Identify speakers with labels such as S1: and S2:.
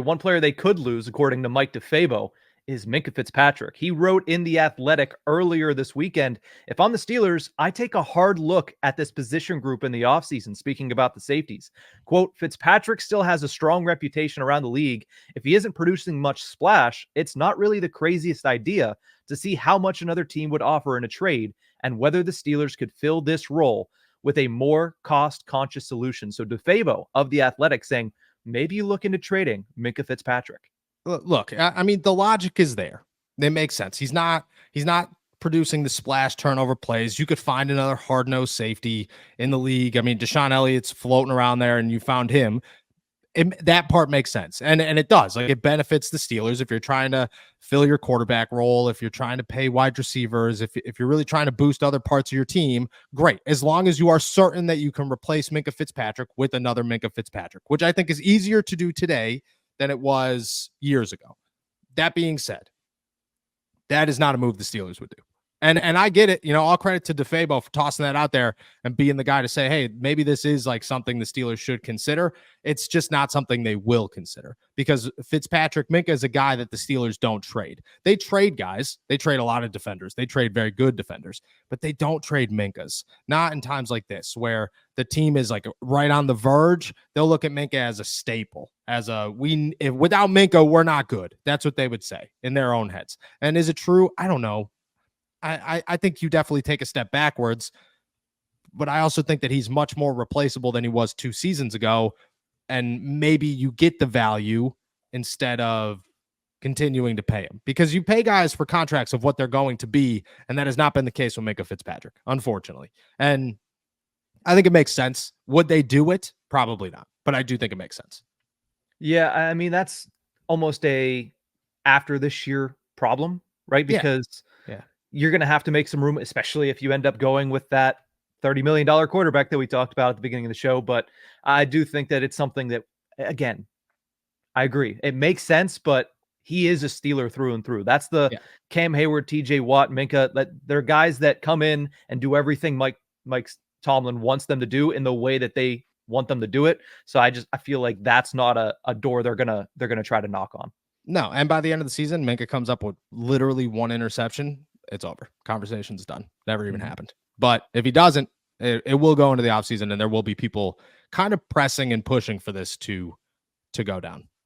S1: One player they could lose, according to Mike DeFabo, is Minkah Fitzpatrick. He wrote in The Athletic earlier this weekend, if I'm the Steelers, I take a hard look at this position group in the offseason, speaking about the safeties. Quote, Fitzpatrick still has a strong reputation around the league. If he isn't producing much splash, it's not really the craziest idea to see how much another team would offer in a trade and whether the Steelers could fill this role with a more cost-conscious solution. So DeFabo of The Athletic saying, maybe you look into trading Minkah Fitzpatrick.
S2: Look, I mean, the logic is there. They make sense. He's not producing the splash turnover plays. You could find another hard-nosed safety in the league. I mean, Deshaun Elliott's floating around there, and you found him. That part makes sense, and it does. Like, it benefits the Steelers if you're trying to fill your quarterback role, if you're trying to pay wide receivers, if you're really trying to boost other parts of your team. Great, as long as you are certain that you can replace Minkah Fitzpatrick with another Minkah Fitzpatrick, which I think is easier to do today than it was years ago. That being said, that is not a move the Steelers would do. And I get it. You know, all credit to DeFabo for tossing that out there and being the guy to say, hey, maybe this is like something the Steelers should consider. It's just not something they will consider because Minkah is a guy that the Steelers don't trade. They trade guys. They trade a lot of defenders. They trade very good defenders, but they don't trade Minkahs. Not in times like this where the team is like right on the verge. They'll look at Minkah as a staple, without Minkah, we're not good. That's what they would say in their own heads. And is it true? I don't know. I think you definitely take a step backwards, but I also think that he's much more replaceable than he was 2 seasons ago. And maybe you get the value instead of continuing to pay him because you pay guys for contracts of what they're going to be. And that has not been the case with Minkah Fitzpatrick, unfortunately. And I think it makes sense. Would they do it? Probably not, but I do think it makes sense.
S1: Yeah. I mean, that's almost a after this year problem, right? Because you're going to have to make some room, especially if you end up going with that $30 million quarterback that we talked about at the beginning of the show. But I do think that it's something that, again, I agree. It makes sense, but he is a Steeler through and through. That's the Cam Hayward, TJ Watt, Minkah. That they're guys that come in and do everything Mike Tomlin wants them to do in the way that they want them to do it. So I feel like that's not a door they're gonna try to knock on.
S2: No, and by the end of the season, Minkah comes up with literally 1 interception. It's over. Conversation's done. Never even happened. But if he doesn't, it will go into the offseason, and there will be people kind of pressing and pushing for this to go down.